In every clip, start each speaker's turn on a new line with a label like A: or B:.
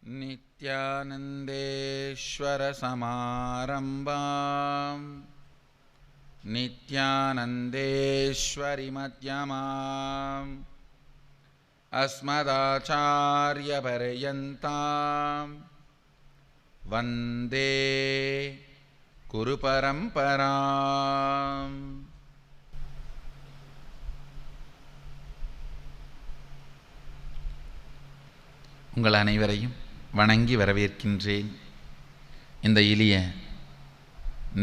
A: नित्यानन्देश्वरसमारम्भां नित्यानन्देश्वरिमध्यमाम् अस्मदाचार्यपर्यन्तां वन्दे குருபரம்பராம். உங்கள் அனைவரையும் வணங்கி வரவேற்கின்றேன். இந்த எளிய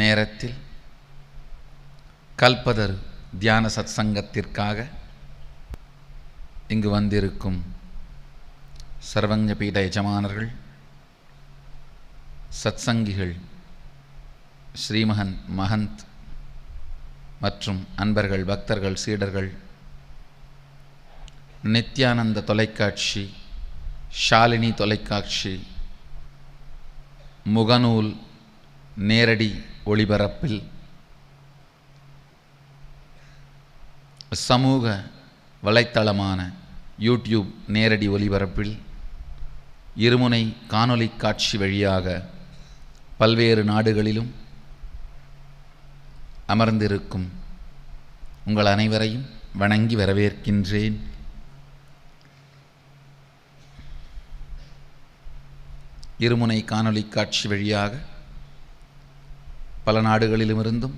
A: நேரத்தில் கல்பதரு தியான சத்சங்கத்திற்காக இங்கு வந்திருக்கும் சர்வஞ பீட எஜமானர்கள், சத்சங்கிகள், ஸ்ரீமகன் மகந்த் மற்றும் அன்பர்கள், பக்தர்கள், சீடர்கள், நித்யானந்த தொலைக்காட்சி, ஷாலினி தொலைக்காட்சி, முகநூல் நேரடி ஒளிபரப்பில், சமூக வலைத்தளமான யூடியூப் நேரடி ஒளிபரப்பில், இருமுனை காணொளி காட்சி வழியாக பல்வேறு நாடுகளிலும் அமர்ந்திருக்கும் உங்கள் அனைவரையும் வணங்கி வரவேற்கின்றேன். இருமுனை காணொளி காட்சி வழியாக பல நாடுகளிலுமிருந்தும்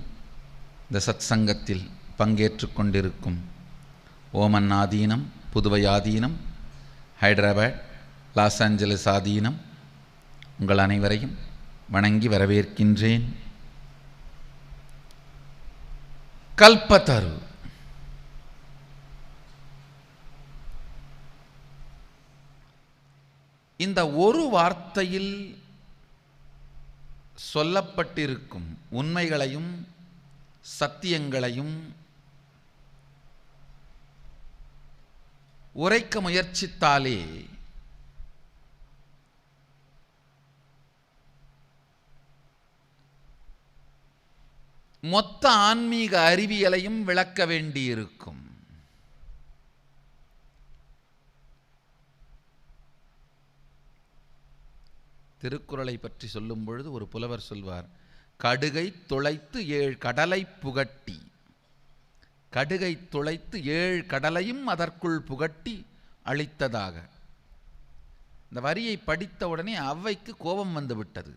A: இந்த சத் சங்கத்தில் பங்கேற்று கொண்டிருக்கும் ஓமன் ஆதீனம், புதுவை ஆதீனம், ஹைதராபாத், லாஸ் ஏஞ்சலஸ் ஆதீனம், உங்கள் அனைவரையும் வணங்கி வரவேற்கின்றேன். கல்பதரு இந்த ஒரு வார்த்தையில் சொல்லப்பட்டிருக்கும் உண்மைகளையும் சத்தியங்களையும் உரைக்க முயற்சித்தாலே மொத்த ஆன்மீக அறிவியலையும் விளக்க வேண்டியிருக்கும். திருக்குறளை பற்றி சொல்லும் பொழுது ஒரு புலவர் சொல்வார், கடுகை துளைத்து 7 கடலை புகட்டி. கடுகை துளைத்து 7 கடலையும் அதற்குள் புகட்டி அழித்ததாக. இந்த வரியை படித்த உடனே ஔவைக்கு கோபம் வந்து விட்டது.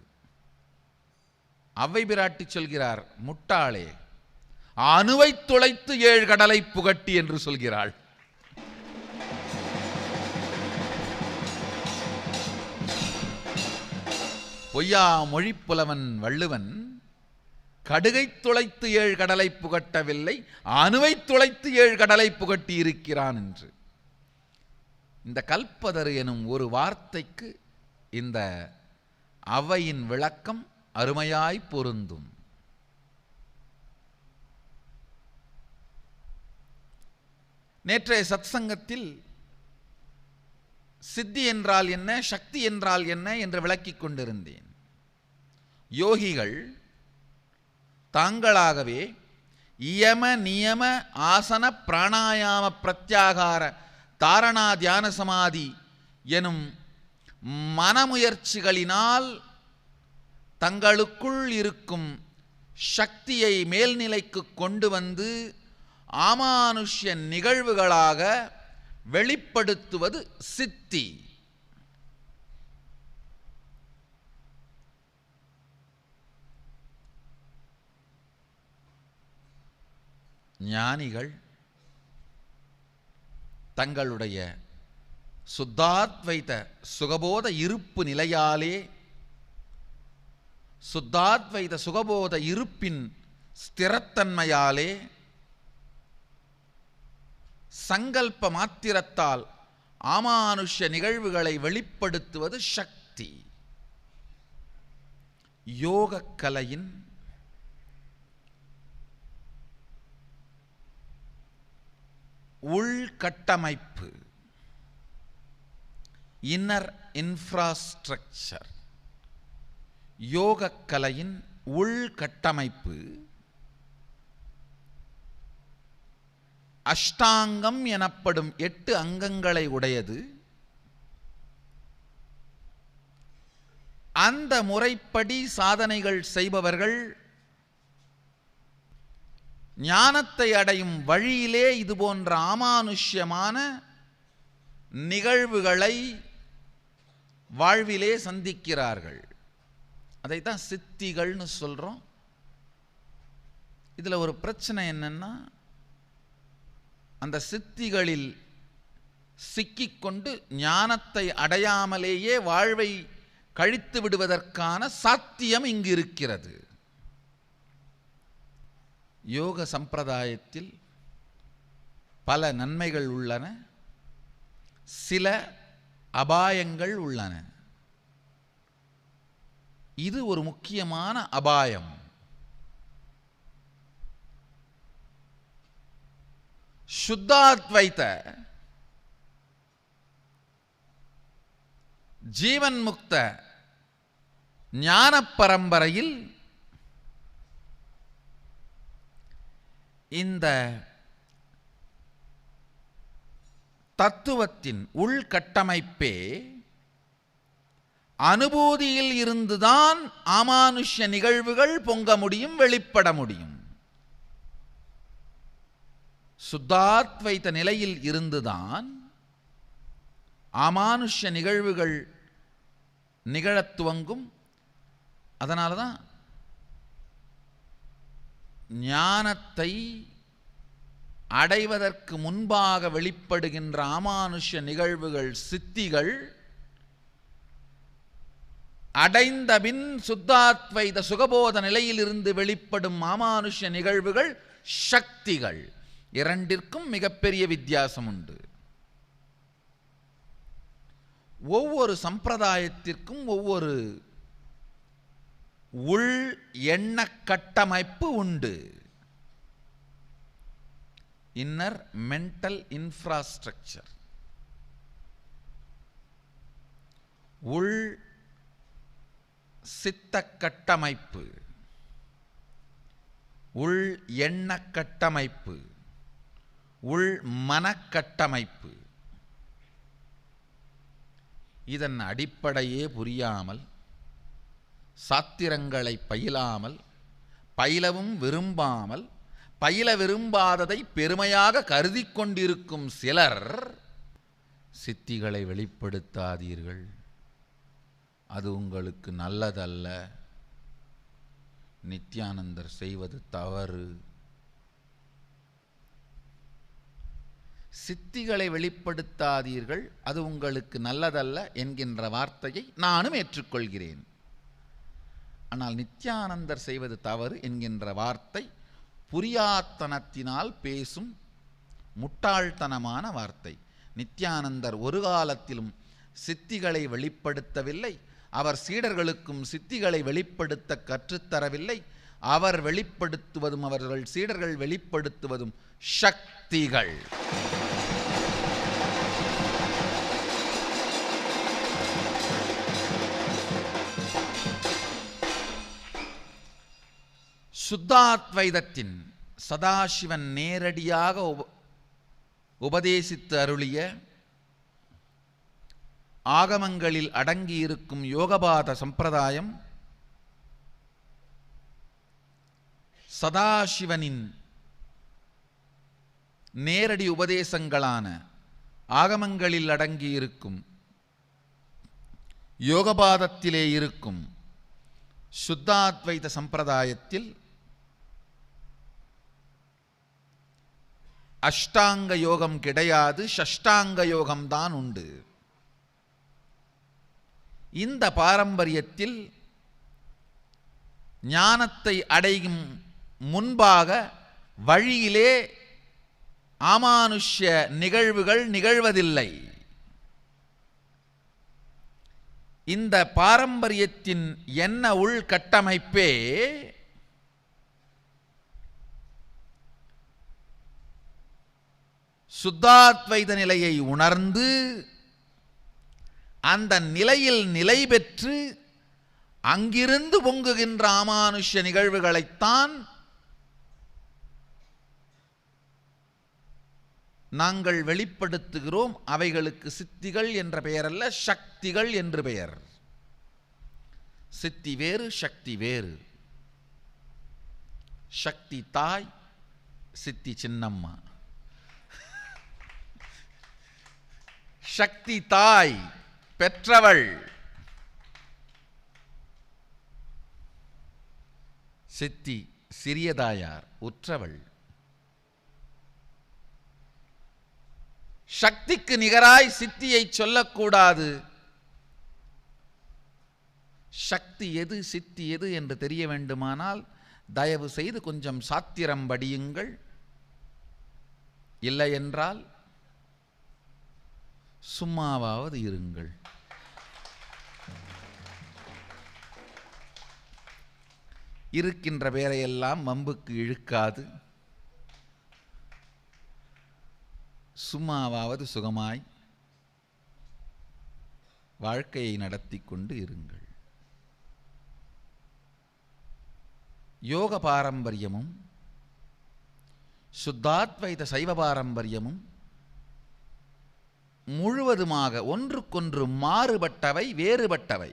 A: ஔவை பிராட்டி சொல்கிறார், முட்டாளே, அணுவை துளைத்து 7 கடலை புகட்டி என்று சொல்கிறாள். பொய்யா மொழிப்புலவன் வள்ளுவன் கடுகை துளைத்து 7 கடலை புகட்டவில்லை, அணுவை துளைத்து 7 கடலை புகட்டி இருக்கிறான் என்று. இந்த கல்பதரு எனும் ஒரு வார்த்தைக்கு இந்த ஔவையின் விளக்கம் அருமையாய் பொருந்தும். நேற்றைய சத்சங்கத்தில் சித்தி என்றால் என்ன, சக்தி என்றால் என்ன என்று விளக்கிக் கொண்டிருந்தேன். யோகிகள் தாங்களாகவே இயம நியம ஆசன பிராணாயாம பிரத்யாகார தாரணா தியான சமாதி எனும் மனமுயற்சிகளினால் தங்களுக்குள் இருக்கும் சக்தியை மேல்நிலைக்கு கொண்டு வந்து ஆமானுஷ்ய நிகழ்வுகளாக வெளிப்படுத்துவது சித்தி. ஞானிகள் தங்களுடைய சுத்தாத்வைத சுகபோத இருப்பு நிலையாலே, சுத்தாத்வைத சுகபோத இருப்பின் ஸ்திரத்தன்மையாலே, சங்கல்ப மாத்திரத்தால் ஆமானுஷ்ய நிகழ்வுகளை வெளிப்படுத்துவது சக்தி. யோகக்கலையின் உள்கட்டமைப்பு, இன்னர் இன்ஃப்ராஸ்ட்ரக்சர், யோகக்கலையின் உள்கட்டமைப்பு அஷ்டாங்கம் எனப்படும் 8 அங்கங்களை உடையது. அந்த முறைப்படி சாதனைகள் செய்பவர்கள் ஞானத்தை அடையும் வழியிலே இது போன்ற அமானுஷ்யமான நிகழ்வுகளை வாழ்விலே சந்திக்கிறார்கள். அதைத்தான் சித்திகள்னு சொல்றோம். இதுல ஒரு பிரச்சனை என்னன்னா, அந்த சித்திகளில் சிக்கிக்கொண்டு ஞானத்தை அடையாமலேயே வாழ்வை கழித்து விடுவதற்கான சாத்தியம் இங்கு இருக்கிறது. யோக சம்பிரதாயத்தில் பல நன்மைகள் உள்ளன, சில அபாயங்கள் உள்ளன. இது ஒரு முக்கியமான அபாயம். சுத்தாத்வைத ஜீவன் முக்த ஞான பரம்பரையில் இந்த தத்துவத்தின் உள்கட்டமைப்பே அனுபூதியில் இருந்துதான் அமானுஷ்ய நிகழ்வுகள் பொங்க முடியும், வெளிப்பட முடியும். சுத்தாத்வைத நிலையில் இருந்துதான் அமானுஷ்ய நிகழ்வுகள் நிகழத் துவங்கும். அதனால்தான் ஞானத்தை அடைவதற்கு முன்பாக வெளிப்படுகின்ற அமானுஷ்ய நிகழ்வுகள் சித்திகள், அடைந்தபின் சுத்தாத்வைத சுகபோத நிலையிலிருந்து வெளிப்படும் அமானுஷ்ய நிகழ்வுகள் சக்திகள். இரண்டிற்கும் மிகப்பெரிய வித்தியாசம் உண்டு. ஒவ்வொரு சம்பிரதாயத்திற்கும் ஒவ்வொரு உள் எண்ண கட்டமைப்பு உண்டு. Inner mental infrastructure. உள் சித்த கட்டமைப்பு, உள் எண்ண கட்டமைப்பு, உள் மனக்கட்டமைப்பு. இதன் அடிப்படையே புரியாமல், சாத்திரங்களை பயிலாமல், பயிலவும் விரும்பாமல், பயில விரும்பாததை பெருமையாக கருதி கொண்டிருக்கும் சிலர், சித்திகளை வெளிப்படுத்தாதீர்கள், அது உங்களுக்கு நல்லதல்ல, நித்யானந்தர் செய்வது தவறு, சித்திகளை வெளிப்படுத்தாதீர்கள், அது உங்களுக்கு நல்லதல்ல என்கின்ற வார்த்தையை நானும் ஏற்றுக்கொள்கிறேன். ஆனால் நித்யானந்தர் செய்வது தவறு என்கின்ற வார்த்தை புரியாத்தனத்தினால் பேசும் முட்டாள்தனமான வார்த்தை. நித்யானந்தர் ஒரு காலத்திலும் சித்திகளை வெளிப்படுத்தவில்லை. அவர் சீடர்களுக்கும் சித்திகளை வெளிப்படுத்த கற்றுத்தரவில்லை. அவர் வெளிப்படுத்துவதும் அவர்கள் சீடர்கள் வெளிப்படுத்துவதும் சக்திகள். சுத்தாத்வைதத்தின் சதாசிவன் நேரடியாக உபதேசித்து அருளிய ஆகமங்களில் அடங்கியிருக்கும் யோகபாத சம்பிரதாயம் சதாசிவனின் நேரடி உபதேசங்களான ஆகமங்களில் அடங்கியிருக்கும் யோகபாதத்திலே இருக்கும் சுத்தாத்வைத சம்பிரதாயத்தில் அஷ்டாங்க யோகம் கிடையாது, ஷஷ்டாங்க யோகம்தான் உண்டு. இந்த பாரம்பரியத்தில் ஞானத்தை அடையும் முன்பாக வழியிலே அமானுஷ்ய நிகழ்வுகள் நிகழ்வதில்லை. இந்த பாரம்பரியத்தின் என்ன உள்கட்டமைப்பே சுத்தாத்வைத நிலையை உணர்ந்து அந்த நிலையில் நிலை பெற்று அங்கிருந்து பொங்குகின்ற அமானுஷ்ய நிகழ்வுகளைத்தான் நாங்கள் வெளிப்படுத்துகிறோம். அவைகளுக்கு சித்திகள் என்ற பெயர் அல்ல, சக்திகள் என்று பெயர். சித்தி வேறு, சக்தி வேறு. சக்தி தாய், சித்தி சின்னம்மா. சக்தி தாய் பெற்றவள், சித்தி சிறியதாயார் உற்றவள். சக்திக்கு நிகராய் சித்தியை சொல்லக்கூடாது. சக்தி எது சித்தி எது என்று தெரிய வேண்டுமானால் தயவு செய்து கொஞ்சம் சாத்திரம் படியுங்கள். இல்லை என்றால் சும்மாவாவது இருங்கள். இருக்கின்ற பேரையெல்லாம் வம்புக்கு இழுக்காது சும்மாவாவது சுகமாய் வாழ்க்கையை நடத்தி கொண்டு இருங்கள். யோக பாரம்பரியமும் சுத்தாத்வைத சைவ பாரம்பரியமும் முழுவதுமாக ஒன்றுக்கொன்று மாறுபட்டவை, வேறுபட்டவை.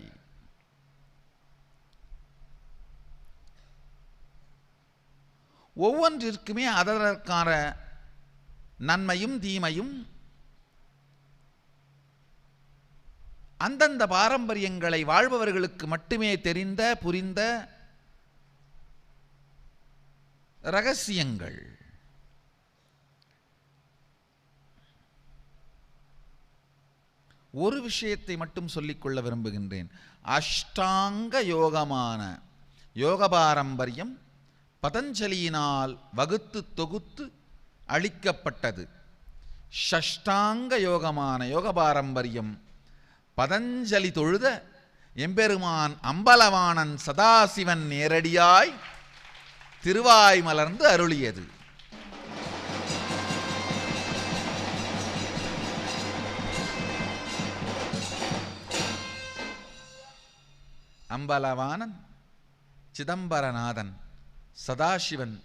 A: ஒவ்வொன்றிற்குமே அதற்கான நன்மையும் தீமையும் அந்தந்த பாரம்பரியங்களை வாழ்பவர்களுக்கு மட்டுமே தெரிந்த புரிந்த ரகசியங்கள். ஒரு விஷயத்தை மட்டும் சொல்லிக்கொள்ள விரும்புகின்றேன். அஷ்டாங்க யோகமான யோக பாரம்பரியம் பதஞ்சலியினால் வகுத்து தொகுத்து அளிக்கப்பட்டது. ஷஷ்டாங்க யோகமான யோக பாரம்பரியம் பதஞ்சலி தொழுத எம்பெருமான் அம்பலவாணன் சதாசிவன் நேரடியாய் திருவாய் மலர்ந்து அருளியது. அம்பலவாணன் சிதம்பரநாதன் சதாசிவன்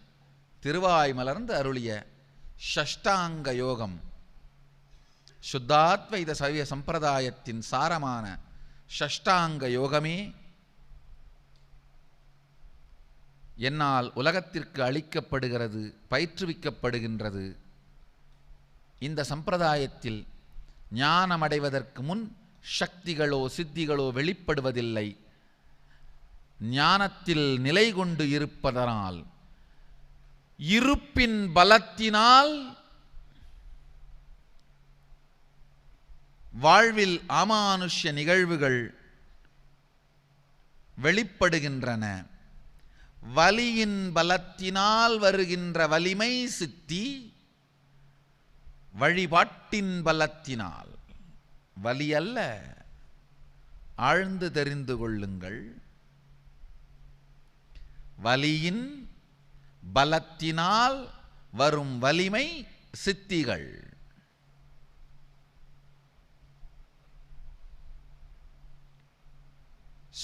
A: திருவாய் மலர்ந்து அருளிய ஷஷ்டாங்க யோகம் சுத்தாத்வைத சைவ சம்பிரதாயத்தின் சாரமான ஷஷ்டாங்க யோகமே என்னால் உலகத்திற்கு அளிக்கப்படுகிறது, பயிற்றுவிக்கப்படுகின்றது. இந்த சம்பிரதாயத்தில் ஞானமடைவதற்கு முன் சக்திகளோ சித்திகளோ வெளிப்படுவதில்லை. ஞானத்தில் நிலை கொண்டு இருப்பதனால், இருப்பின் பலத்தினால் வாழ்வில் அமானுஷ்ய நிகழ்வுகள் வெளிப்படுகின்றன. வலியின் பலத்தினால் வருகின்ற வலிமை சித்தி, வழிபாட்டின் பலத்தினால். வலி அல்ல, ஆழ்ந்து தெரிந்து கொள்ளுங்கள். வலியின் பலத்தினால் வரும் வலிமை சித்திகள்.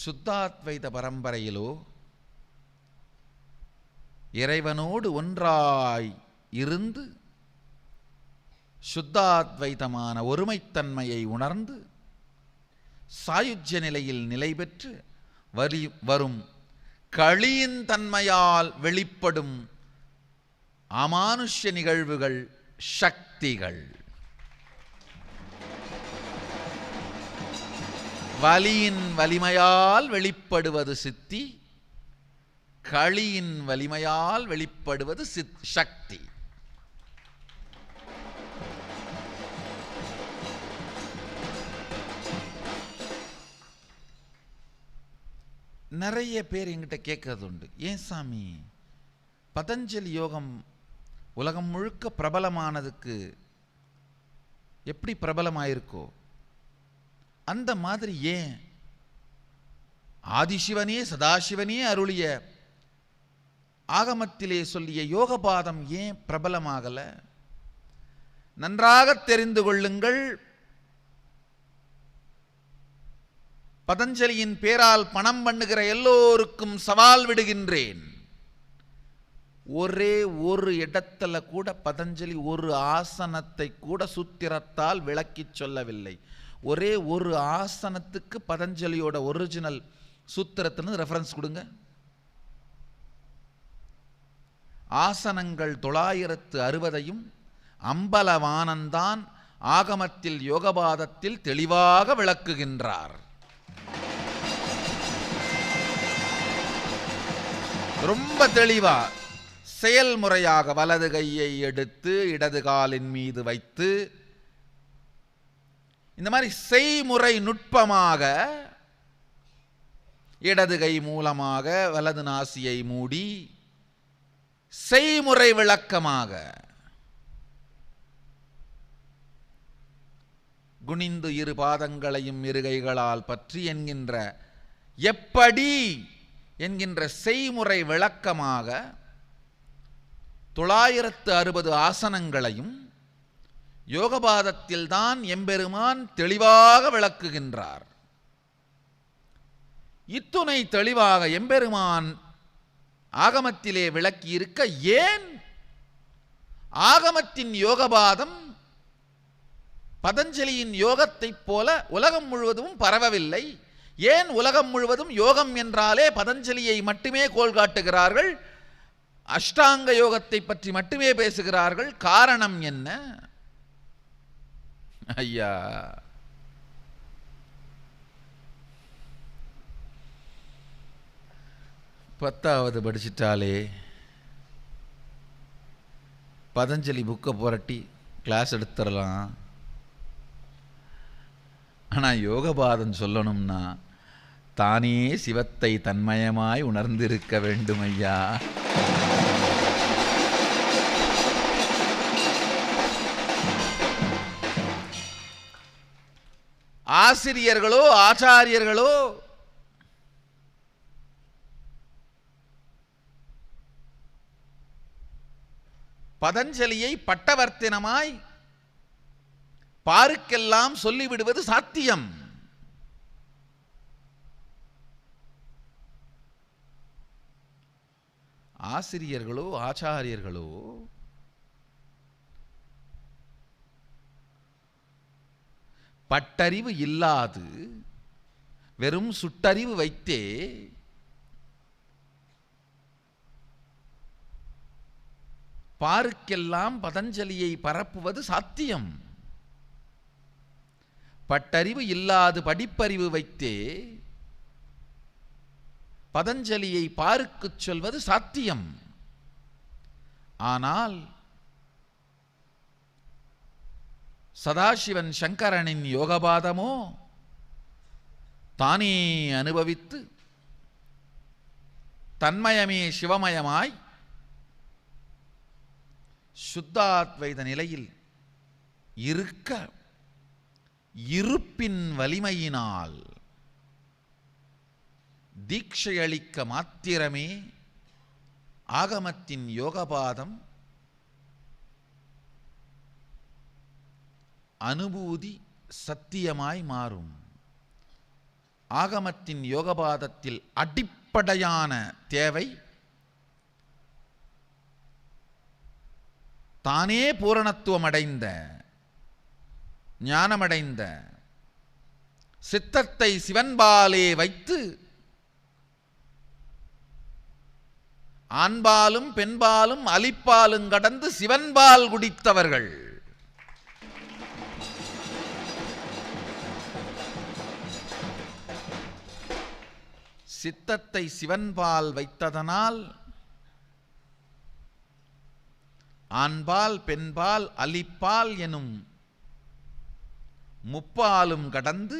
A: சுத்தாத்வைத பரம்பரையிலோ இறைவனோடு ஒன்றாய் இருந்து சுத்தாத்வைதமான ஒருமைத்தன்மையை உணர்ந்து சாயுஜ்ய நிலையில் நிலை பெற்று வரும் களியின் தன்மையால் வெளிப்படும் அமானுஷ்ய நிகழ்வுகள் சக்திகள். வலியின் வலிமையால் வெளிப்படுவது சித்தி, களியின் வலிமையால் வெளிப்படுவது சக்தி. நிறைய பேர் என்கிட்ட கேட்கறது உண்டு, ஏன் சாமி பதஞ்சலி யோகம் உலகம் முழுக்க பிரபலமானதுக்கு எப்படி பிரபலமாயிருக்கோ அந்த மாதிரி ஏன் ஆதிசிவனே சதாசிவனே அருளிய ஆகமத்திலே சொல்லிய யோகபாதம் ஏன் பிரபலமாகல? நன்றாக தெரிந்து கொள்ளுங்கள். பதஞ்சலியின் பேரால் பணம் பண்ணுகிற எல்லோருக்கும் சவால் விடுகின்றேன். ஒரே ஒரு இடத்துல கூட பதஞ்சலி ஒரு ஆசனத்தை கூட சூத்திரத்தால் விளக்கி சொல்லவில்லை. ஒரே ஒரு ஆசனத்துக்கு பதஞ்சலியோட ஒரிஜினல் சூத்திரத்திலிருந்து ரெஃபரன்ஸ் கொடுங்க. ஆசனங்கள் 960ஐயும் அம்பலவானந்தான் ஆகமத்தில் யோகபாதத்தில் தெளிவாக விளக்குகின்றார். ரொம்ப தெளிவா செயல்முறையாக வலது கையை எடுத்து இடது காலின் மீது வைத்து இந்த மாதிரி செய்முறை நுட்பமாக இடது கை மூலமாக வலது நாசியை மூடி செய்முறை விளக்கமாக குனிந்து இரு பாதங்களையும் இரு கைகளால் பற்றி என்கின்ற எப்படி என்கின்ற செய்முறை விளக்கமாக 960 ஆசனங்களையும் யோகபாதத்தில் தான் எம்பெருமான் தெளிவாக விளக்குகின்றார். இத்துணை தெளிவாக எம்பெருமான் ஆகமத்திலே விளக்கி இருக்க ஏன் ஆகமத்தின் யோகபாதம் பதஞ்சலியின் யோகத்தைப் போல உலகம் முழுவதும் பரவவில்லை? ஏன் உலகம் முழுவதும் யோகம் என்றாலே பதஞ்சலியை மட்டுமே கோல் காட்டுகிறார்கள், அஷ்டாங்க யோகத்தை பற்றி மட்டுமே பேசுகிறார்கள்? காரணம் என்ன ஐயா? பத்தாவது படிச்சிட்டாலே பதஞ்சலி புக்கை புரட்டி கிளாஸ் எடுத்துடலாம். ஆனால் யோகபாதம் சொல்லணும்னா தானே சிவத்தை தன்மயமாய் உணர்ந்திருக்க வேண்டும் ஐயா. ஆசிரியர்களோ ஆச்சாரியர்களோ பதஞ்சலியை பட்டவர்த்தனமாய் பாருக்கெல்லாம் சொல்லிவிடுவது சாத்தியம். ஆசிரியர்களோ ஆச்சாரியர்களோ பட்டறிவு இல்லாது வெறும் சுட்டறிவு வைத்தே பாருக்கெல்லாம் பதஞ்சலியை பரப்புவது சாத்தியம். பட்டறிவு இல்லாது படிப்பறிவு வைத்தே பதஞ்சலியை பாருக்கு சொல்வது சாத்தியம். ஆனால் சதாசிவன் சங்கரனின் யோகபாதமோ தானே அனுபவித்து தன்மயமே சிவமயமாய் சுத்தாத்வைத நிலையில் இருக்க இருப்பின் வலிமையினால் தீட்சை அளிக்க மாத்திரமே ஆகமத்தின் யோகபாதம் அனுபூதி சத்தியமாய் மாறும். ஆகமத்தின் யோகபாதத்தில் அடிப்படையான தேவை தானே பூரணத்துவம் அடைந்த ஞானமடைந்த சித்தத்தை சிவன்பாலே வைத்து ஆண்பாலும் பெண்பாலும் அலிப்பாலும் கடந்து சிவன்பால் குடித்தவர்கள். சித்தத்தை சிவன்பால் வைத்ததனால் ஆண்பால் பெண்பால் அலிப்பால் எனும் முப்பாலும் கடந்து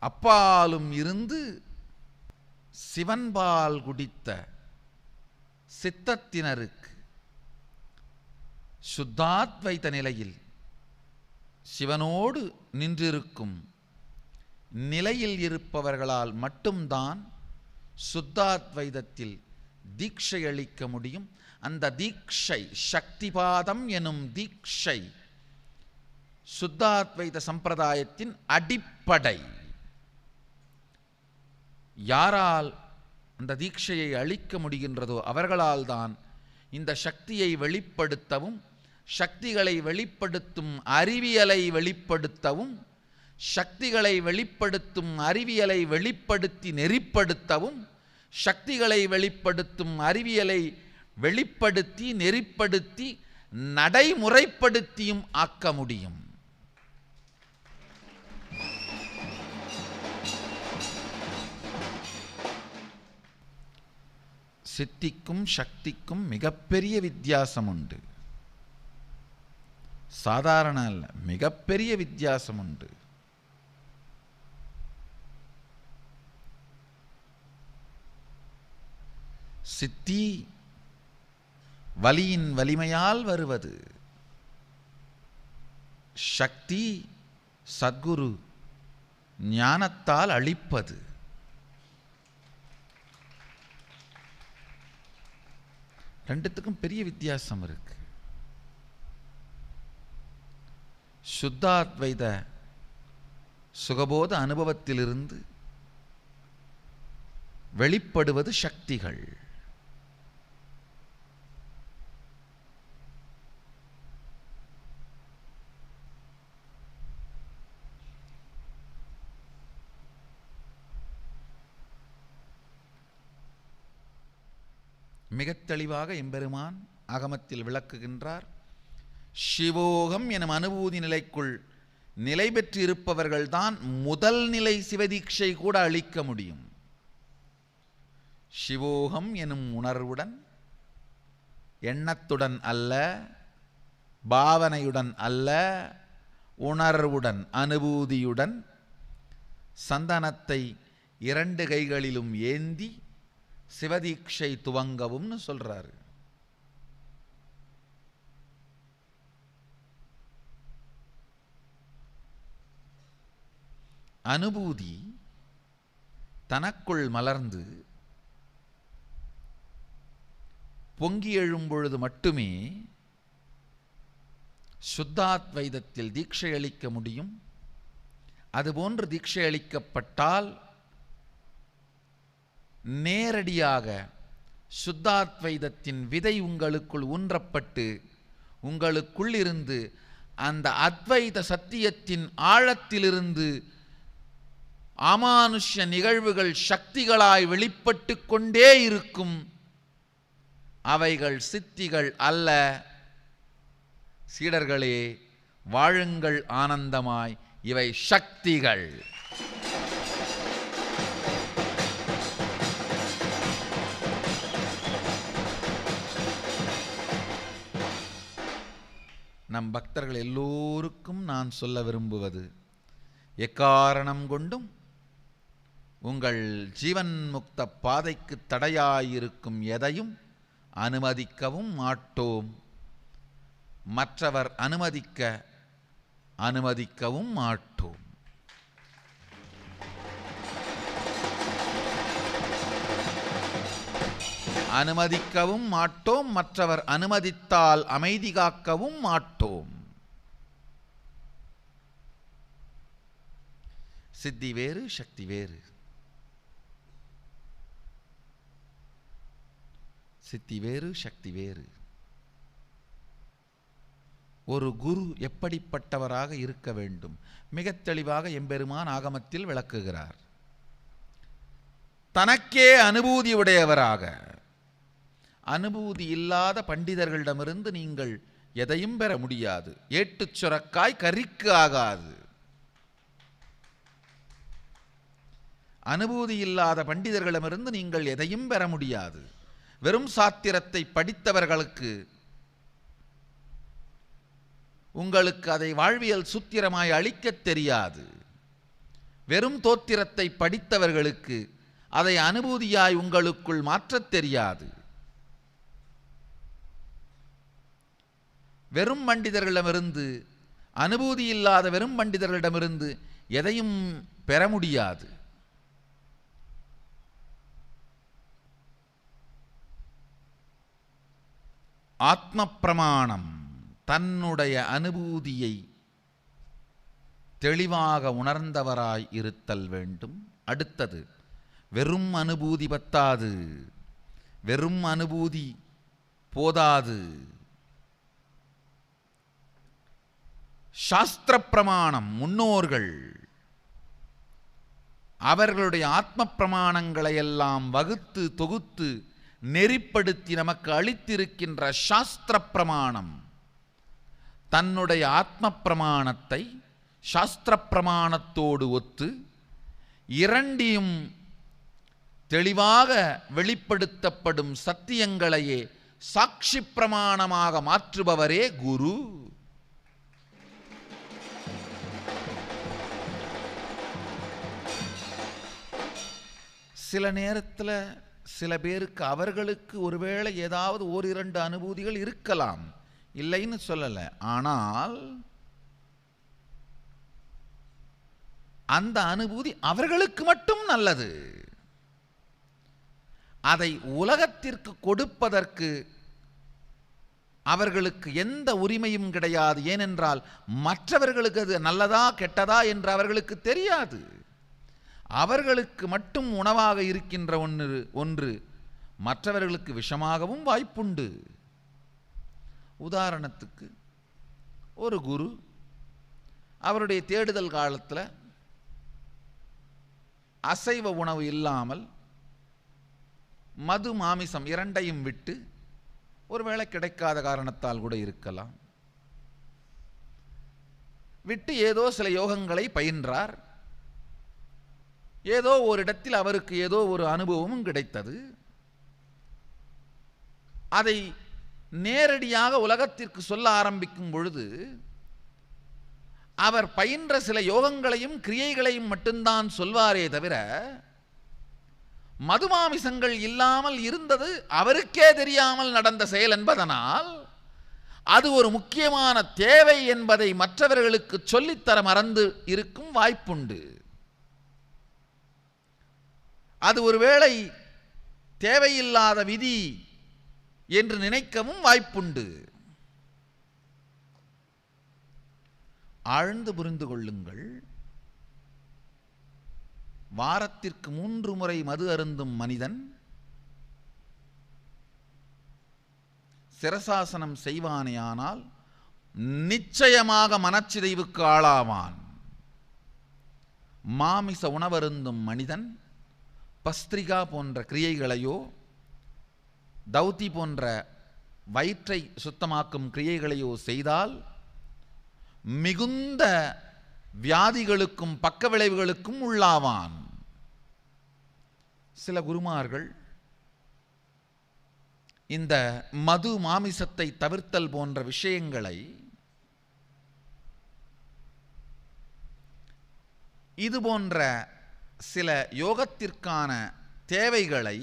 A: அப்பாலும் இருந்து சிவன்பால் குடித்த சித்தத்தினருக்கு சுத்தாத்வைத நிலையில் சிவனோடு நின்றிருக்கும் நிலையில் இருப்பவர்களால் மட்டும்தான் சுத்தாத்வைதத்தில் தீட்சை அளிக்க முடியும். அந்த தீட்சை சக்திபாதம் எனும் தீட்சை சுத்தாத்வைத சம்பிரதாயத்தின் அடிப்படை. யாரால் அந்த தீட்சையை அளிக்க முடிகின்றதோ அவர்களால் தான் இந்த சக்தியை வெளிப்படுத்தவும் சக்திகளை வெளிப்படுத்தும் அறிவியலை வெளிப்படுத்தவும் சக்திகளை வெளிப்படுத்தும் அறிவியலை வெளிப்படுத்தி நெறிப்படுத்தவும், சக்திகளை வெளிப்படுத்தும் அறிவியலை வெளிப்படுத்தி நெறிப்படுத்தி நடைமுறைப்படுத்தியும் ஆக்க முடியும். சித்திக்கும் சக்திக்கும் மிகப்பெரிய வித்தியாசம் உண்டு. சாதாரண அல்ல, மிகப்பெரிய வித்தியாசம் உண்டு. சித்தி வலியின் வலிமையால் வருவது, சக்தி சத்குரு ஞானத்தால் அளிப்பது. ரெண்டுத்துக்கும் பெரிய வித்தியாசம் இருக்கு. சுத்தாத்வைத சுகபோத அனுபவத்திலிருந்து வெளிப்படுவது சக்திகள். மிகத் தெளிவாக எம்பெருமான் ஆகமத்தில் விளக்குகின்றார். சிவோகம் எனும் அனுபூதி நிலைக்குள் நிலை பெற்று இருப்பவர்கள்தான் முதல் நிலை சிவதீட்சை கூட அளிக்க முடியும். சிவோகம் எனும் உணர்வுடன், எண்ணத்துடன் அல்ல, பாவனையுடன் அல்ல, உணர்வுடன் அனுபூதியுடன் சந்தனத்தை 2 கைகளிலும் ஏந்தி சிவதீட்சை துவங்கவும்னு சொல்றாரு. அனுபூதி தனக்குள் மலர்ந்து பொங்கி எழும்பொழுது மட்டுமே சுத்தாத்வைதத்தில் தீட்சை அளிக்க முடியும். அதுபோன்று தீட்சை அளிக்கப்பட்டால் நேரடியாக சுத்தாத்வைதத்தின் விதை உங்களுக்குள் ஊன்றப்பட்டு உங்களுக்குள் இருந்து அந்த அத்வைத சத்தியத்தின் ஆழத்திலிருந்து அமானுஷ்ய நிகழ்வுகள் சக்திகளாய் வெளிப்பட்டு கொண்டே இருக்கும். அவைகள் சித்திகள் அல்ல. சீடர்களே, வாழுங்கள் ஆனந்தமாய், இவை சக்திகள். நம் பக்தர்கள் எல்லோருக்கும் நான் சொல்ல விரும்புவது, எக்காரணம் கொண்டும் உங்கள் ஜீவன் முக்த பாதைக்கு தடையாயிருக்கும் எதையும் அனுமதிக்கவும் மாட்டோம். மற்றவர் அனுமதிக்கவும் மாட்டோம். அனுமதிக்கவும் மாட்டோம். மற்றவர் அனுமதித்தால் அமைதி காக்கவும் மாட்டோம். சித்தி வேறு, சக்தி வேறு. சித்தி வேறு, சக்தி வேறு. ஒரு குரு எப்படிப்பட்டவராக இருக்க வேண்டும்? மிகத் தெளிவாக எம்பெருமான் ஆகமத்தில் விளக்குகிறார். தனக்கே அனுபூதி உடையவராக, அனுபூதி இல்லாத பண்டிதர்களிடமிருந்து நீங்கள் எதையும் பெற முடியாது. ஏட்டுச் சுரக்காய் கரிக்கு ஆகாது. அனுபூதி இல்லாத பண்டிதர்களிடமிருந்து நீங்கள் எதையும் பெற முடியாது. வெறும் சாத்திரத்தை படித்தவர்களுக்கு உங்களுக்கு அதை வாழ்வியல் சூத்திரமாய் அளிக்கத் தெரியாது. வெறும் தோத்திரத்தை படித்தவர்களுக்கு அதை அனுபூதியாய் உங்களுக்குள் மாற்றத் தெரியாது. வெறும் பண்டிதர்களிடமிருந்து, அனுபூதி இல்லாத வெறும் பண்டிதர்களிடமிருந்து எதையும் பெற முடியாது. ஆத்ம பிரமாணம் தன்னுடைய அனுபூதியை தெளிவாக உணர்ந்தவராய் இருத்தல் வேண்டும். அடுத்தது, வெறும் அனுபூதி பத்தாது, வெறும் அனுபூதி போதாது. சாஸ்திர பிரமாணம், முன்னோர்கள் அவர்களுடைய ஆத்ம பிரமாணங்களை எல்லாம் வகுத்து தொகுத்து நெறிப்படுத்தி நமக்கு அளித்திருக்கின்ற சாஸ்திர பிரமாணம் தன்னுடைய ஆத்ம பிரமாணத்தை சாஸ்திர பிரமாணத்தோடு ஒத்து இரண்டையும் தெளிவாக வெளிப்படுத்தப்படும் சத்தியங்களையே சாட்சி பிரமாணமாக மாற்றுபவரே குரு. சில நேரத்தில் சில பேருக்கு அவர்களுக்கு ஒருவேளை ஏதாவது ஓரிரண்டு அனுபூதிகள் இருக்கலாம், இல்லைன்னு சொல்லலை. ஆனால் அந்த அனுபூதி அவர்களுக்கு மட்டும் நல்லது. அதை உலகத்திற்கு கொடுப்பதற்கு அவர்களுக்கு எந்த உரிமையும் கிடையாது. ஏனென்றால் மற்றவர்களுக்கு அது நல்லதா கெட்டதா என்று அவர்களுக்கு தெரியாது. அவர்களுக்கு மட்டும் உணவாக இருக்கின்ற ஒன்று மற்றவர்களுக்கு விஷமாகவும் வாய்ப்புண்டு. உதாரணத்துக்கு ஒரு குரு அவருடைய தேடுதல் காலத்தில் அசைவ உணவு இல்லாமல் மது மாமிசம் இரண்டையும் விட்டு ஒருவேளை கிடைக்காத காரணத்தால் கூட இருக்கலாம், விட்டு ஏதோ சில யோகங்களை பயின்றார். ஏதோ ஒரு இடத்தில் அவருக்கு ஏதோ ஒரு அனுபவமும் கிடைத்தது. அதை நேரடியாக உலகத்திற்கு சொல்ல ஆரம்பிக்கும் பொழுது அவர் பயின்ற சில யோகங்களையும் கிரியைகளையும் மட்டும்தான் சொல்வாரே தவிர மதுமாமிசங்கள் இல்லாமல் இருந்தது அவருக்கே தெரியாமல் நடந்த செயல் என்பதனால் அது ஒரு முக்கியமான தேவை என்பதை மற்றவர்களுக்கு சொல்லித்தர மறந்து இருக்கும் வாய்ப்புண்டு. அது ஒருவேளை தேவையில்லாத விதி என்று நினைக்கவும் வாய்ப்புண்டு. ஆழ்ந்து புரிந்து கொள்ளுங்கள். வாரத்திற்கு 3 முறை மது அருந்தும் மனிதன் சிரசாசனம் செய்வானேயானால் நிச்சயமாக மனச்சிதைவுக்கு ஆளாவான். மாமிச உணவருந்தும் மனிதன் பஸ்திரிகா போன்ற கிரியைகளையோ தௌதி போன்ற வயிற்றை சுத்தமாக்கும் கிரியைகளையோ செய்தால் மிகுந்த வியாதிகளுக்கும் பக்க விளைவுகளுக்கும் உள்ளாவான். சில குருமார்கள் இந்த மது மாமிசத்தை தவிர்த்தல் போன்ற விஷயங்களை இது போன்ற சில யோகத்திற்கான தேவைகளை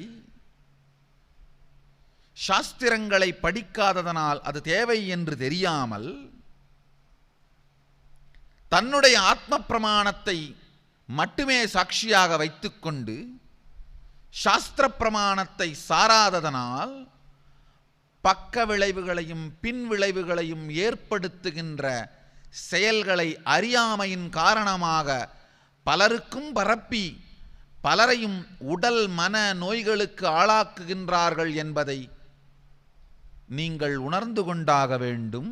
A: சாஸ்திரங்களை படிக்காததனால் அது தேவை என்று தெரியாமல் தன்னுடைய ஆத்ம பிரமாணத்தை மட்டுமே சாட்சியாக வைத்துக்கொண்டு சாஸ்திர பிரமாணத்தை சாராததனால் பக்க விளைவுகளையும் பின் விளைவுகளையும் ஏற்படுத்துகின்ற செயல்களை அறியாமையின் காரணமாக பலருக்கும் பரப்பி பலரையும் உடல் மன நோய்களுக்கு ஆளாக்குகின்றார்கள் என்பதை நீங்கள் உணர்ந்து கொண்டாக வேண்டும்.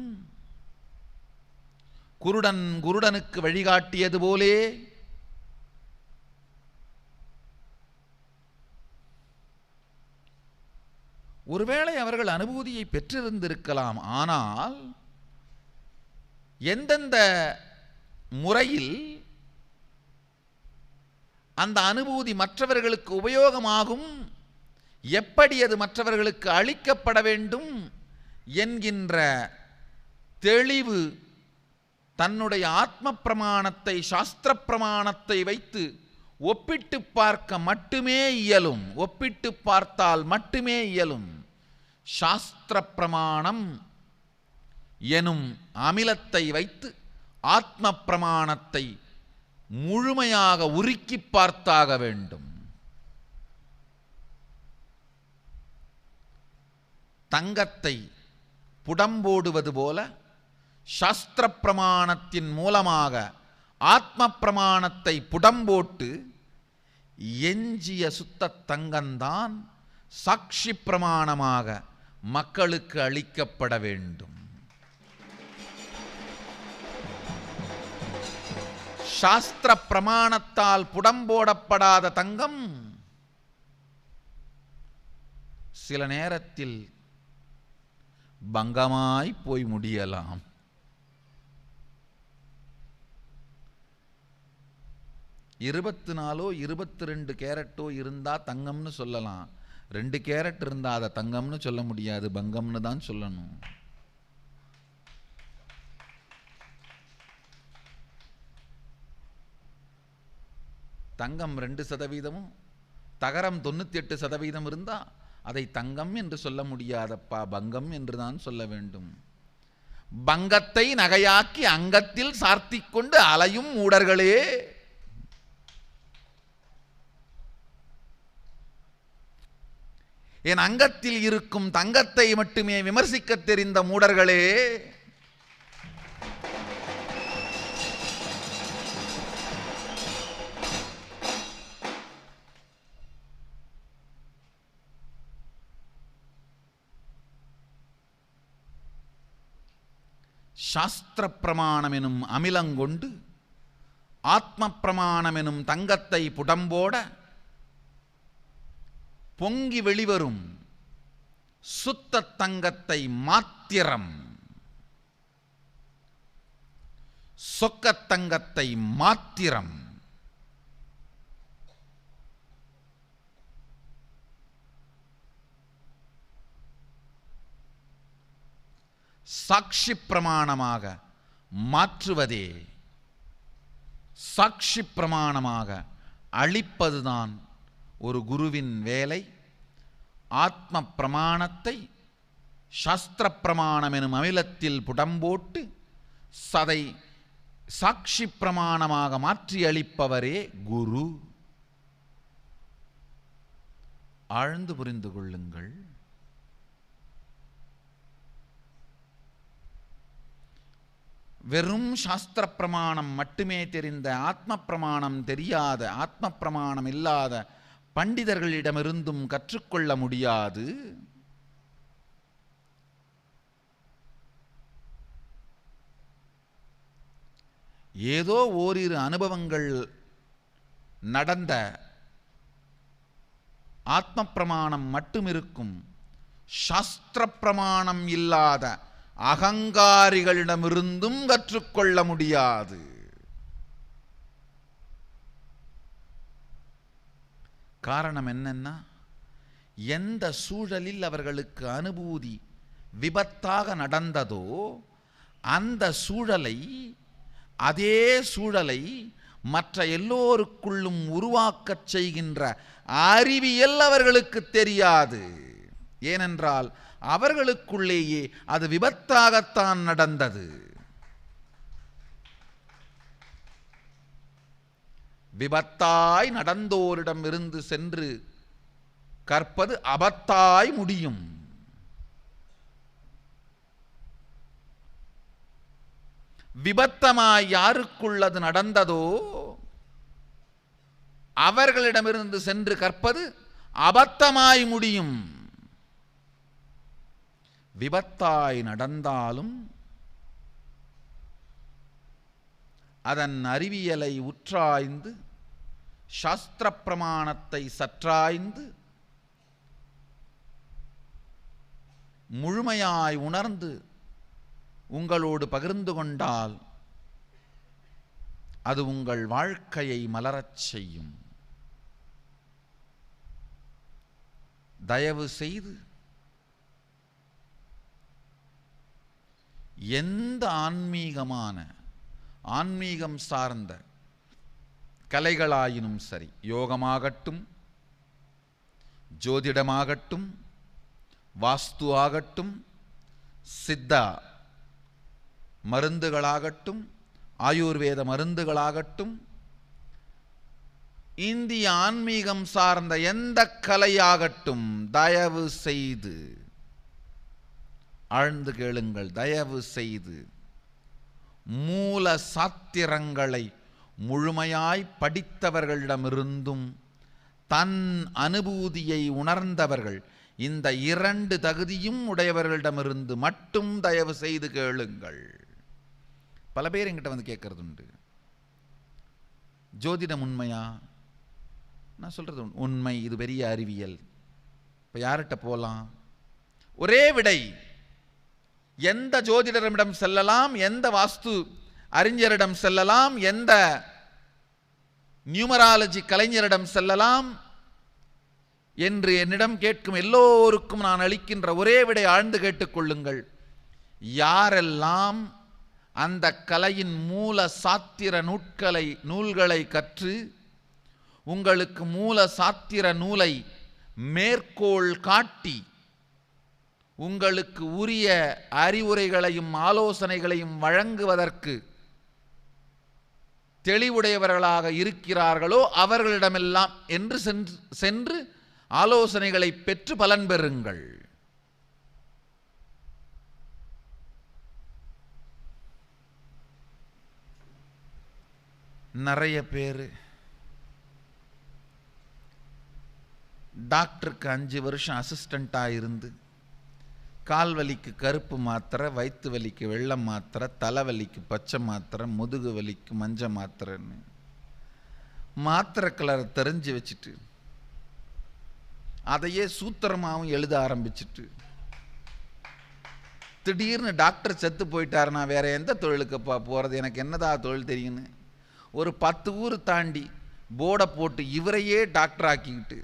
A: குருடன் குருடனுக்கு வழிகாட்டியது போலே ஒருவேளை அவர்கள் அனுபூதியை பெற்றிருந்திருக்கலாம். ஆனால் எந்தெந்த முறையில் அந்த அனுபூதி மற்றவர்களுக்கு உபயோகமாகும், எப்படி அது மற்றவர்களுக்கு அளிக்கப்பட வேண்டும் என்கின்ற தெளிவு தன்னுடைய ஆத்ம பிரமாணத்தை சாஸ்திர பிரமாணத்தை வைத்து ஒப்பிட்டு பார்க்க மட்டுமே இயலும். ஒப்பிட்டு பார்த்தால் மட்டுமே இயலும். சாஸ்திர பிரமாணம் எனும் அமிலத்தை வைத்து ஆத்ம பிரமாணத்தை முழுமையாக உருக்கி பார்த்தாக வேண்டும். தங்கத்தை புடம்போடுவது போல சாஸ்திர பிரமாணத்தின் மூலமாக ஆத்ம பிரமாணத்தை புடம்போட்டு எஞ்சிய சுத்த தங்கம்தான் சாட்சி பிரமாணமாக மக்களுக்கு அளிக்கப்பட வேண்டும். சாஸ்திர பிரமாணத்தால் புடம்போடப்படாத தங்கம் சில நேரத்தில் பங்கமாய் போய் முடியலாம். இருபத்து 22 கேரட்டோ இருந்தா தங்கம்னு சொல்லலாம். 2 கேரட் இருந்தா அதை தங்கம்னு சொல்ல முடியாது, பங்கம்னு தான் சொல்லணும். தங்கம் 2% தகரம் 98% இருந்தா அதை தங்கம் என்று சொல்ல முடியாதப்பா, பங்கம் என்று தான் சொல்ல வேண்டும். பங்கத்தை நகையாக்கி அங்கத்தில் சார்த்திக் கொண்டு அலையும் மூடர்களே, என் அங்கத்தில் இருக்கும் தங்கத்தை மட்டுமே விமர்சிக்க தெரிந்த மூடர்களே, சாஸ்திர பிரமாணம் எனும் அமிலங்கொண்டு ஆத்ம பிரமாணம் எனும் தங்கத்தை புடம்போட பொங்கி வெளிவரும் சுத்த தங்கத்தை மாத்திரம், சொக்கத்தங்கத்தை மாத்திரம் சாட்சி பிரமாணமாக மாற்றுவதே, சாட்சி பிரமாணமாக அளிப்பதுதான் ஒரு குருவின் வேலை. ஆத்ம பிரமாணத்தை சாஸ்திர பிரமாணம் எனும் அமிலத்தில் புடம்போட்டு சதை சாட்சி பிரமாணமாக மாற்றி அளிப்பவரே குரு. ஆழ்ந்து புரிந்து கொள்ளுங்கள். வெறும் சாஸ்திர பிரமாணம் மட்டுமே தெரிந்த, ஆத்ம பிரமாணம் தெரியாத, ஆத்ம பிரமாணம் இல்லாத பண்டிதர்களிடமிருந்தும் கற்றுக்கொள்ள முடியாது. ஏதோ ஓரிரு அனுபவங்கள் நடந்த ஆத்ம பிரமாணம் மட்டும் இருக்கும். சாஸ்திர பிரமாணம் இல்லாத அகங்காரிகளிடமிருந்தும் கற்றுக்கொள்ள முடியாது. காரணம் என்னன்னா, எந்த சூழலில் அவர்களுக்கு அனுபூதி விபத்தாக நடந்ததோ அந்த சூழலை, அதே சூழலை மற்ற எல்லோருக்குள்ளும் உருவாக்கச் செய்கின்ற அறிவியல் அவர்களுக்கு தெரியாது. ஏனென்றால் அவர்களுக்குள்ளேயே அது விபத்தாகத்தான் நடந்தது. விபத்தாய் நடந்தோரிடம் இருந்து சென்று கற்பது அபத்தாய் முடியும். விபத்தமாய் யாருக்குள்ளது நடந்ததோ அவர்களிடமிருந்து சென்று கற்பது அபத்தமாய் முடியும். விபத்தாய் நடந்தாலும் அதன் அறிவியலை உற்றாய்ந்து, சாஸ்திர பிரமாணத்தை சற்றாய்ந்து, முழுமையாய் உணர்ந்து உங்களோடு பகிர்ந்து கொண்டால் அது உங்கள் வாழ்க்கையை மலரச் செய்யும். தயவு செய்து எந்த ஆன்மீகம் சார்ந்த கலைகளாயினும் சரி, யோகமாகட்டும், ஜோதிடமாகட்டும், வாஸ்து ஆகட்டும், சித்தா மருந்துகளாகட்டும், ஆயுர்வேத மருந்துகளாகட்டும், இந்திய ஆன்மீகம் சார்ந்த எந்த கலையாகட்டும், தயவு செய்து ஆழ்ந்து கேளுங்கள். தயவு செய்து மூல சாத்திரங்களை முழுமையாய் படித்தவர்களிடமிருந்தும் தன் அனுபூதியை உணர்ந்தவர்கள், இந்த 2 தகுதியும் உடையவர்களிடமிருந்து மட்டும் தயவு செய்து கேளுங்கள். பல பேர் என்கிட்ட வந்து கேட்கறது உண்டு, ஜோதிடம் உண்மையா? நான் சொல்கிறது உண்மை, இது பெரிய அறிவியல். இப்போ யார்கிட்ட போகலாம்? ஒரே விடை. எந்த ஜோதிடரிடம் செல்லலாம், எந்த வாஸ்து அறிஞரிடம் செல்லலாம், எந்த நியூமராலஜி கலைஞரிடம் செல்லலாம் என்று என்னிடம் கேட்கும் எல்லோருக்கும் நான் அளிக்கின்ற ஒரே விடை ஆழ்ந்து கேட்டுக்கொள்ளுங்கள். யாரெல்லாம் அந்த கலையின் மூல சாத்திர நூல்களை கற்று உங்களுக்கு மூல சாத்திர நூலை மேற்கோள் காட்டி உங்களுக்கு உரிய அறிவுரைகளையும் ஆலோசனைகளையும் வழங்குவதற்கு தெளிவுடையவர்களாக இருக்கிறார்களோ அவர்களிடமெல்லாம் என்று சென்று ஆலோசனைகளை பெற்று பலன் பெறுங்கள். நிறைய பேர் டாக்டருக்கு 5 வருஷம் அசிஸ்டண்ட்டாக இருந்து கால் வலிக்கு கருப்பு மாத்திரை, வயிற்று வலிக்கு வெள்ளை மாத்திரை, தலைவலிக்கு பச்சை மாத்திரை, முதுகு வலிக்கு மஞ்சள் மாத்திரைன்னு மாத்திரை கலரை தெரிஞ்சு வச்சுட்டு அதையே சூத்திரமாகவும் எழுத ஆரம்பிச்சுட்டு திடீர்னு டாக்டர் செத்து போயிட்டார், நான் வேற எந்த தொழிலுக்குப்பா போகிறது, எனக்கு என்னதா தொழில் தெரியுன்னு ஒரு 10 ஊர் தாண்டி போர்டை போட்டு இவரையே டாக்டர் ஆக்கிக்கிட்டு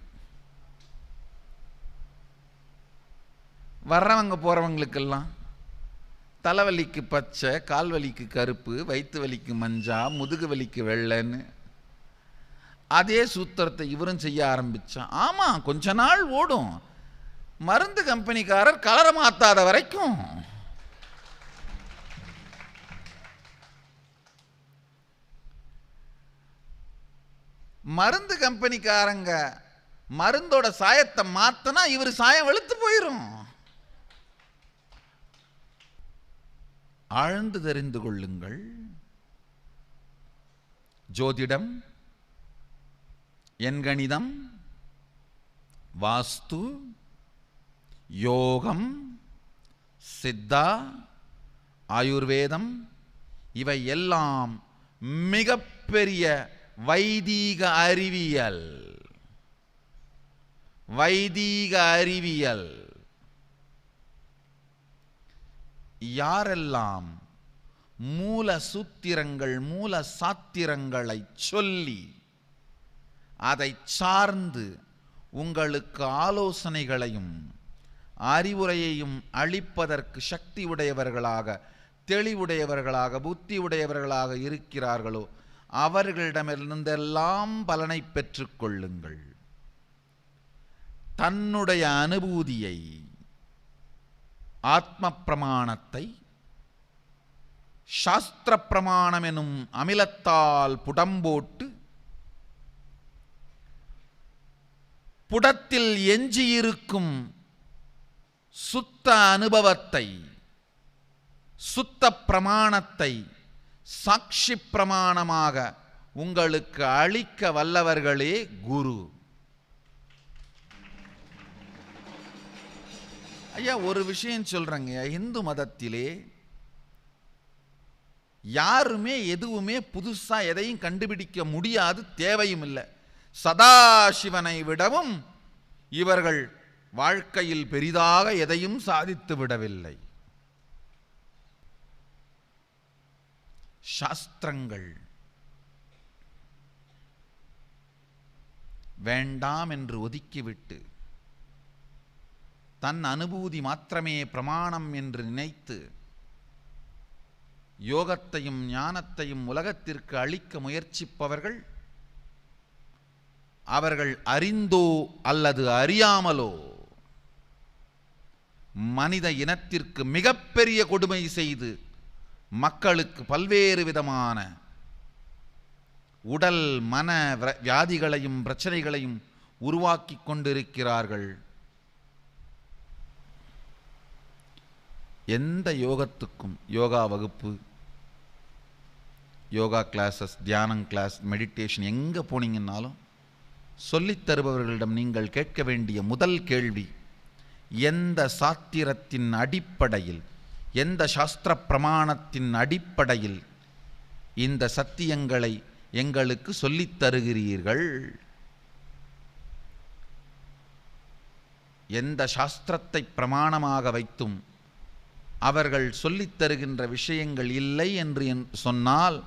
A: வர்றவங்க போகிறவங்களுக்கெல்லாம் தலைவலிக்கு பச்சை, கால் வலிக்கு கருப்பு, வயிற்று வலிக்கு மஞ்சா, முதுகு வலிக்கு வெள்ளைன்னு அதே சூத்திரத்தை இவரும் செய்ய ஆரம்பித்தா. ஆமாம், கொஞ்ச நாள் ஓடும். மருந்து கம்பெனிக்காரர் கலரை மாற்றாத வரைக்கும் மருந்து கம்பெனிக்காரங்க மருந்தோட சாயத்தை மாற்றினா இவர் சாயம் வெளுத்து போயிடும். ஆழ்ந்து தெரிந்து கொள்ளுங்கள். ஜோதிடம், எண்கணிதம், வாஸ்து, யோகம், சித்தா, ஆயுர்வேதம் இவை எல்லாம் மிகப்பெரிய வைதீக அறிவியல். வைதீக அறிவியல். யாரெல்லாம் மூல சூத்திரங்கள் மூல சாத்திரங்களை சொல்லி அதை சார்ந்து உங்களுக்கு ஆலோசனைகளையும் அறிவுரையையும் அளிப்பதற்கு சக்தி உடையவர்களாக, தெளிவுடையவர்களாக, புத்தி உடையவர்களாக இருக்கிறார்களோ அவர்களிடமிருந்தெல்லாம் பலனை பெற்றுக்கொள்ளுங்கள். தன்னுடைய அனுபூதியை, ஆத்ம பிரமாணத்தை சாஸ்திர பிரமாணம் எனும் அமிலத்தால் புடம்போட்டு புடத்தில் எஞ்சியிருக்கும் சுத்த அனுபவத்தை, சுத்த பிரமாணத்தை சாட்சி பிரமாணமாக உங்களுக்கு அளிக்க வல்லவர்களே குரு. ஐயா, ஒரு விஷயம் சொல்றேங்க. இந்து மதத்திலே யாருமே எதுவுமே புதுசா எதையும் கண்டுபிடிக்க முடியாது, தேவையும் இல்லை. சதாசிவனை விடவும் இவர்கள் வாழ்க்கையில் பெரிதாக எதையும் சாதித்து விடவில்லை. சாஸ்திரங்கள் வேண்டாம் என்று ஒதுக்கிவிட்டு தன் அனுபூதி மாத்திரமே பிரமாணம் என்று நினைத்து யோகத்தையும் ஞானத்தையும் உலகத்திற்கு அளிக்க முயற்சிப்பவர்கள் அவர்கள் அறிந்தோ அல்லது அறியாமலோ மனித இனத்திற்கு மிகப்பெரிய கொடுமை செய்து மக்களுக்கு பல்வேறு விதமான உடல் மன வியாதிகளையும் பிரச்சனைகளையும் உருவாக்கி கொண்டிருக்கிறார்கள். எந்த யோகத்துக்கும், யோகா வகுப்பு, யோகா கிளாஸஸ், தியானம் கிளாஸ், மெடிடேஷன் எங்கே போனீங்கன்னாலும் சொல்லித் தருபவர்களிடம் நீங்கள் கேட்க வேண்டிய முதல் கேள்வி, எந்த சாத்திரத்தின் அடிப்படையில், எந்த சாஸ்திர பிரமாணத்தின் அடிப்படையில் இந்த சத்தியங்களை எங்களுக்கு சொல்லித் தருகிறீர்கள்? எந்த சாஸ்திரத்தை பிரமாணமாக வைத்தும் அவர்கள் சொல்லித் தருகின்ற விஷயங்கள் இல்லை என்று சொன்னால்,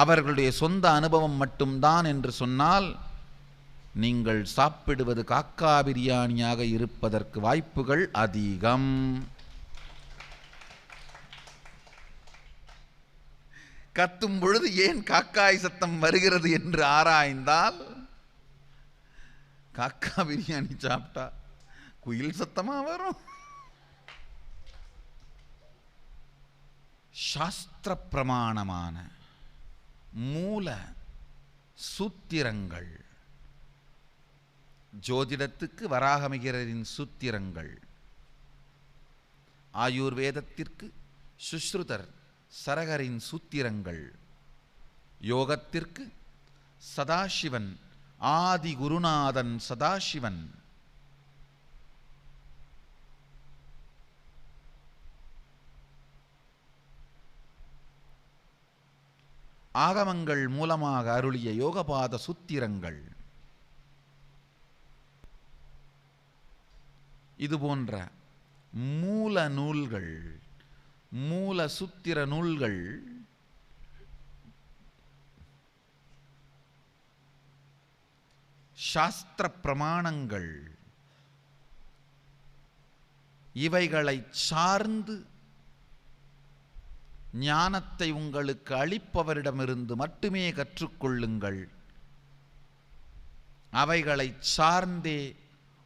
A: அவர்களுடைய சொந்த அனுபவம் மட்டும்தான் என்று சொன்னால், நீங்கள் சாப்பிடுவது காக்கா பிரியாணியாக இருப்பதற்கு வாய்ப்புகள் அதிகம். கத்தும் பொழுது ஏன் காக்காய் சத்தம் வருகிறது என்று ஆராய்ந்தால், காக்கா பிரியாணி சாப்பிட்டா குயில் சத்தமா வரும். சாஸ்திர பிரமாணமான மூல சூத்திரங்கள், ஜோதிடத்துக்கு வராகமிகிரரின் சூத்திரங்கள், ஆயுர்வேதத்திற்கு சுஷ்ருதர் சரகரின் சூத்திரங்கள், யோகத்திற்கு சதாசிவன் ஆதி குருநாதன் சதாசிவன், ஆகமங்கள் மூலமாக அருளிய யோகபாத சூத்திரங்கள், இதுபோன்ற மூல நூல்கள், மூல சூத்திர நூல்கள் சாஸ்திர பிரமாணங்கள், இவைகளை சார்ந்து ஞானத்தை உங்களுக்கு அளிப்பவரிடமிருந்து மட்டுமே கற்றுக்கொள்ளுங்கள். அவைகளை சார்ந்தே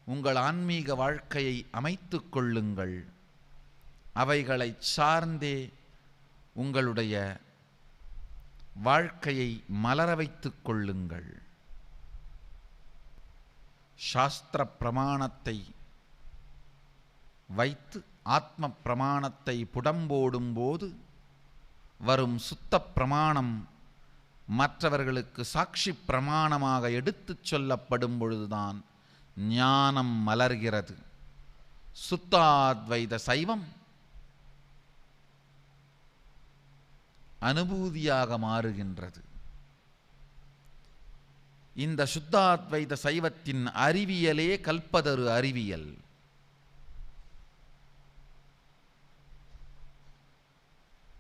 A: உங்கள் ஆன்மீக வாழ்க்கையை அமைத்துக் கொள்ளுங்கள். அவைகளை சார்ந்தே உங்களுடைய வாழ்க்கையை மலர வைத்துக் கொள்ளுங்கள். சாஸ்திர பிரமாணத்தை வைத்து ஆத்ம பிரமாணத்தை புடம்போடும் போது வரும் சுத்த பிரமாணம் மற்றவர்களுக்கு சாட்சி பிரமாணமாக எடுத்துச் சொல்லப்படும் பொழுதுதான் ஞானம் மலர்கிறது. சுத்தாத்வைத சைவம் அனுபூதியாக மாறுகின்றது. இந்த சுத்தாத்வைத சைவத்தின் அறிவியலே கல்பதரு அறிவியல்.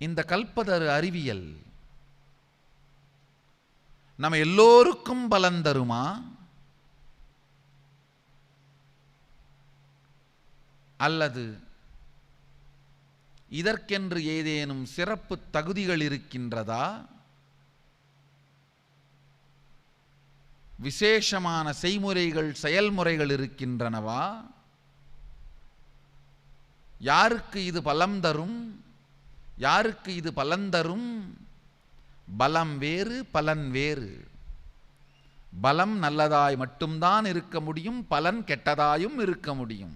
A: இந்த கல்பதரு அறிவியல் நம்ம எல்லோருக்கும் பலன் தருமா? அல்லது இதற்கென்று ஏதேனும் சிறப்பு தகுதிகள் இருக்கின்றதா? விசேஷமான செய்முறைகள், செயல்முறைகள் இருக்கின்றனவா? யாருக்கு இது பலம் தரும், யாருக்கு இது பலன் தரும்? பலம் வேறு, பலன் வேறு. பலம் நல்லதாய் மட்டும்தான் இருக்க முடியும், பலன் கெட்டதாயும் இருக்க முடியும்.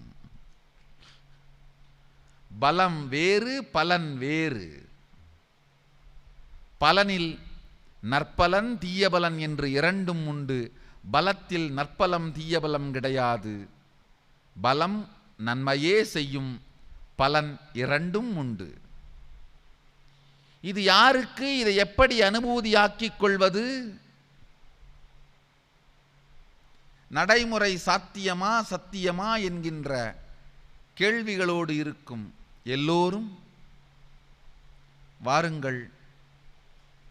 A: பலம் வேறு, பலன் வேறு. பலனில் நற்பலன் தீயபலன் என்று இரண்டும் உண்டு. பலத்தில் நற்பலம் தீயபலம் கிடையாது. பலம் நன்மையே செய்யும், பலன் இரண்டும் உண்டு. இது யாருக்கு, இதை எப்படி அனுபூதியாக்கிக் கொள்வது? நடைமுறை சாத்தியமா சத்தியமா என்கின்ற கேள்விகளோடு இருக்கும் எல்லோரும் வாருங்கள்.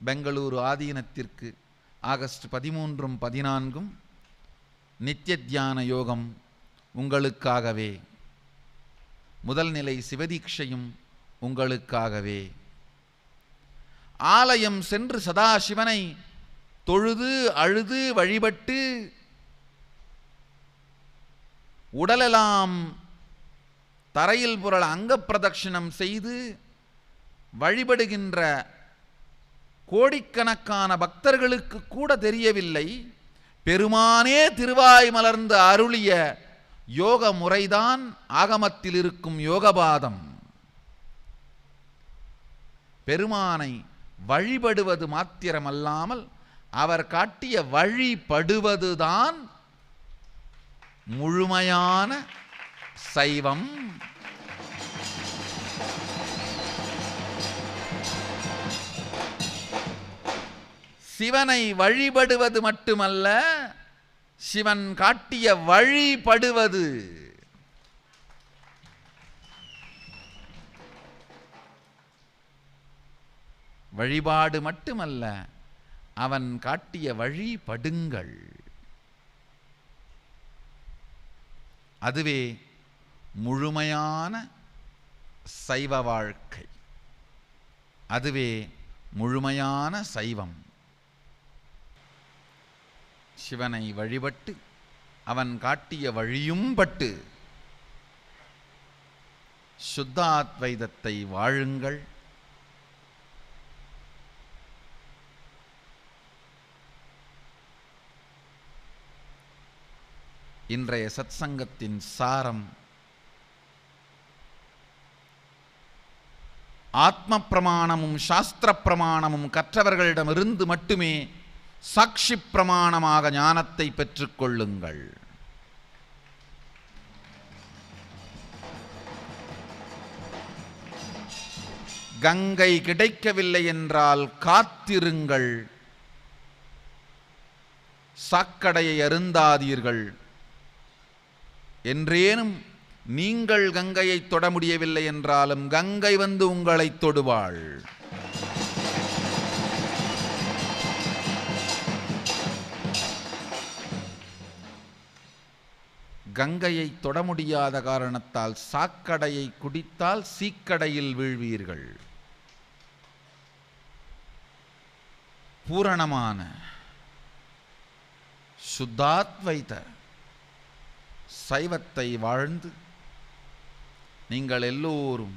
A: பெங்களூரு ஆதீனத்திற்கு ஆகஸ்ட் 13, 14 நித்திய தியான யோகம் உங்களுக்காகவே. முதல் நிலை சிவதீட்சையும் உங்களுக்காகவே. ஆலயம் சென்று சதாசிவனை தொழுது அழுது வழிபட்டு உடலெல்லாம் தரையில் புரள அங்க பிரதட்சிணம் செய்து வழிபடுகின்ற கோடிக்கணக்கான பக்தர்களுக்கு கூட தெரியவில்லை, பெருமானே திருவாய் மலர்ந்து அருளிய யோக முறைதான் ஆகமத்தில் இருக்கும் யோகபாதம். பெருமானை வழிபடுவது மாத்திரமல்லாமல் அவர் காட்டிய வழிபடுவதுதான் முழுமையான சைவம். சிவனை வழிபடுவது மட்டுமல்ல, சிவன் காட்டிய வழிபடுவது. வழிபாடு மட்டுமல்ல, அவன் காட்டிய வழிபடுங்கள். அதுவே முழுமையான சைவ வாழ்க்கை. அதுவே முழுமையான சைவம். சிவனை வழிபட்டு அவன் காட்டிய வழியும் பட்டு சுத்தாத்வைதத்தை வாழுங்கள். இன்றைய சத்சங்கத்தின் சாரம், ஆத்ம பிரமாணமும் சாஸ்திர பிரமாணமும் கற்றவர்களிடமிருந்து மட்டுமே சாட்சி பிரமாணமாக ஞானத்தை பெற்றுக்கொள்ளுங்கள். கங்கை கிடைக்கவில்லை என்றால் காத்திருங்கள், சாக்கடையை அருந்தாதீர்கள். என்றேனும் நீங்கள் கங்கையை தொட முடியவில்லை என்றாலும் கங்கை வந்து உங்களை தொடுவாள். கங்கையை தொட முடியாத காரணத்தால் சாக்கடையை குடித்தால் சீக்கடையில் வீழ்வீர்கள். பூரணமான சுத்தாத்வைத சைவத்தை வாழ்ந்து நீங்கள் எல்லோரும்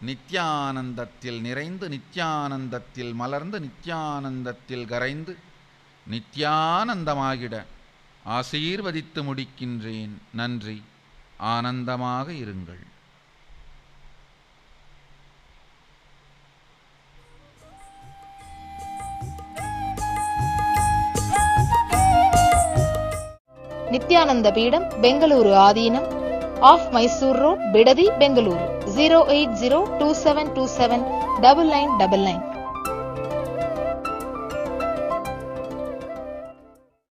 A: நித்யானந்தத்தில் நிறைந்து, நித்யானந்தத்தில் மலர்ந்து, நித்யானந்தத்தில் கரைந்து, நித்யானந்தமாகிட ஆசீர்வதித்து முடிக்கின்றேன். நன்றி. ஆனந்தமாக இருங்கள்.
B: நித்யானந்த பீடம், பெங்களூரு ஆதீனம், ஆஃப் மைசூர் ரோட், பிடதி, பெங்களூரு. 08027279999.